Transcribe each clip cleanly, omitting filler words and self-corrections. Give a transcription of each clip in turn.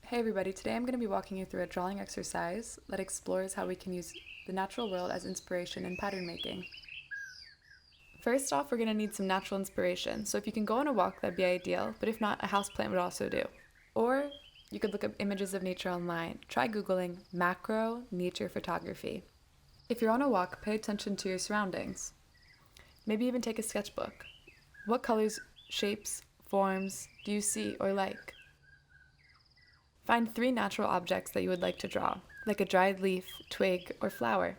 Hey everybody, today I'm going to be walking you through a drawing exercise that explores how we can use the natural world as inspiration in pattern making. First off, we're going to need some natural inspiration, so if you can go on a walk, that'd be ideal, but if not, a houseplant would also do. Or you could look up images of nature online. Try Googling macro nature photography. If you're on a walk, pay attention to your surroundings. Maybe even take a sketchbook. What colors, shapes, forms do you see or like? Find 3 natural objects that you would like to draw, like a dried leaf, twig, or flower.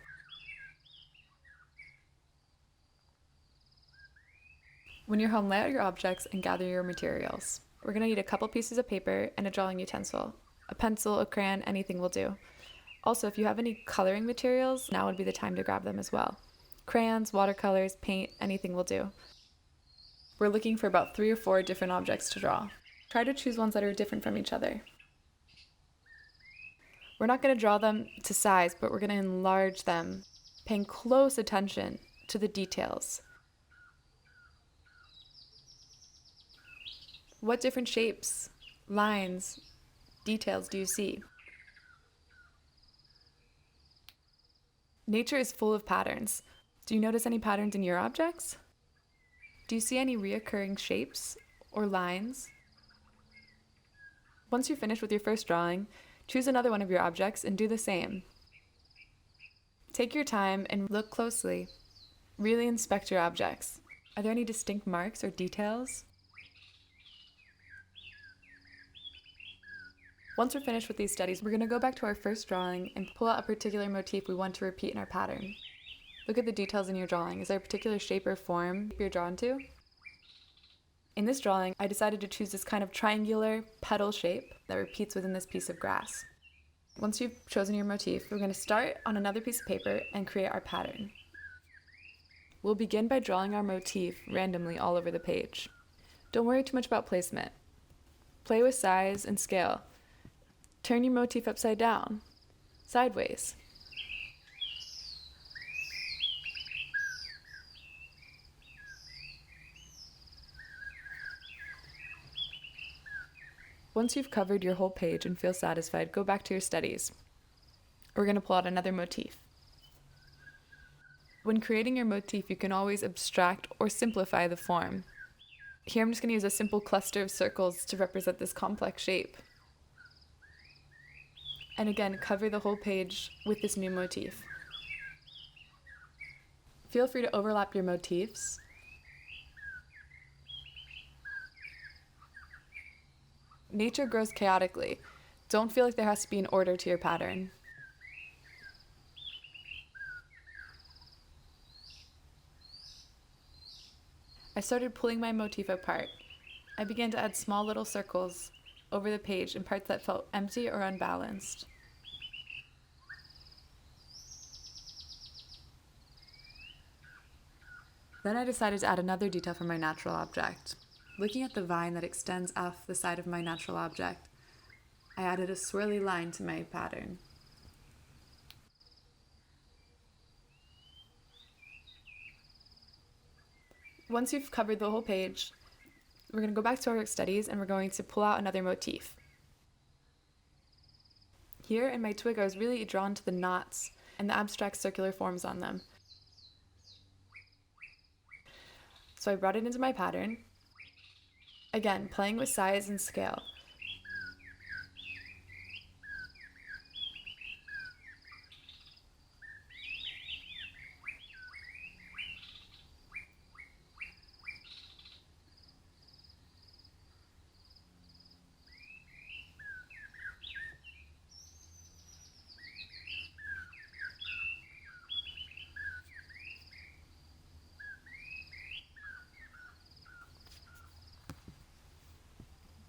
When you're home, lay out your objects and gather your materials. We're going to need a couple pieces of paper and a drawing utensil. A pencil, a crayon, anything will do. Also, if you have any coloring materials, now would be the time to grab them as well. Crayons, watercolors, paint, anything will do. We're looking for about 3 or 4 different objects to draw. Try to choose ones that are different from each other. We're not going to draw them to size, but we're going to enlarge them, paying close attention to the details. What different shapes, lines, details do you see? Nature is full of patterns. Do you notice any patterns in your objects? Do you see any reoccurring shapes or lines? Once you're finished with your first drawing, choose another one of your objects and do the same. Take your time and look closely. Really inspect your objects. Are there any distinct marks or details? Once we're finished with these studies, we're going to go back to our first drawing and pull out a particular motif we want to repeat in our pattern. Look at the details in your drawing. Is there a particular shape or form you're drawn to? In this drawing, I decided to choose this kind of triangular petal shape that repeats within this piece of grass. Once you've chosen your motif, we're going to start on another piece of paper and create our pattern. We'll begin by drawing our motif randomly all over the page. Don't worry too much about placement. Play with size and scale. Turn your motif upside down, sideways. Once you've covered your whole page and feel satisfied, go back to your studies. We're going to pull out another motif. When creating your motif, you can always abstract or simplify the form. Here I'm just going to use a simple cluster of circles to represent this complex shape. And again, cover the whole page with this new motif. Feel free to overlap your motifs. Nature grows chaotically. Don't feel like there has to be an order to your pattern. I started pulling my motif apart. I began to add small little circles over the page in parts that felt empty or unbalanced. Then I decided to add another detail for my natural object. Looking at the vine that extends off the side of my natural object, I added a swirly line to my pattern. Once you've covered the whole page, we're going to go back to our studies and we're going to pull out another motif. Here in my twig, I was really drawn to the knots and the abstract circular forms on them. So I brought it into my pattern. Again, playing with size and scale.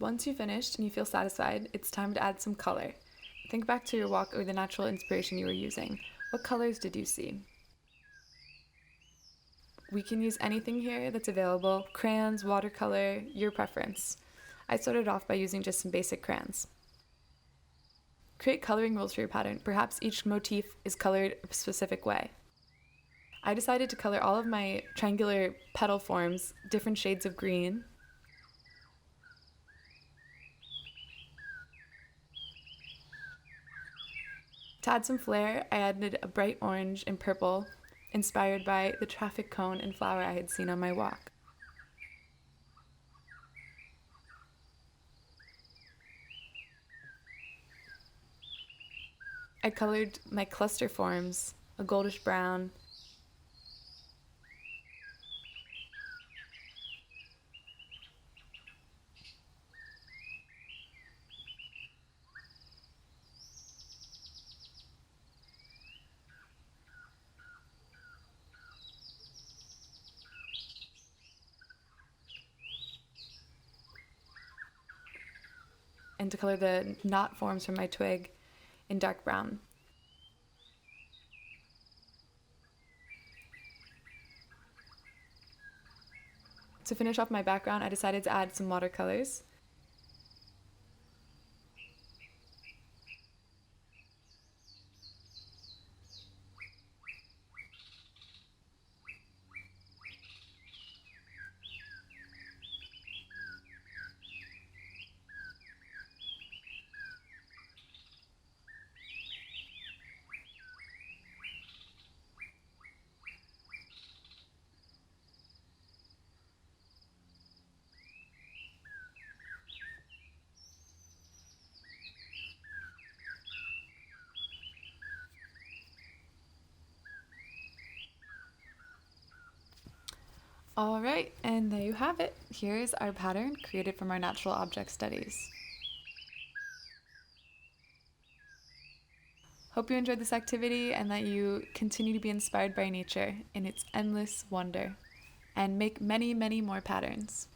Once you've finished and you feel satisfied, it's time to add some color. Think back to your walk or the natural inspiration you were using. What colors did you see? We can use anything here that's available, crayons, watercolor, your preference. I started off by using just some basic crayons. Create coloring rules for your pattern. Perhaps each motif is colored a specific way. I decided to color all of my triangular petal forms different shades of green. To add some flair, I added a bright orange and purple, inspired by the traffic cone and flower I had seen on my walk. I colored my cluster forms a goldish brown, and to color the knot forms from my twig in dark brown. To finish off my background, I decided to add some watercolors. All right, and there you have it. Here's our pattern created from our natural object studies. Hope you enjoyed this activity and that you continue to be inspired by nature in its endless wonder and make many, many more patterns.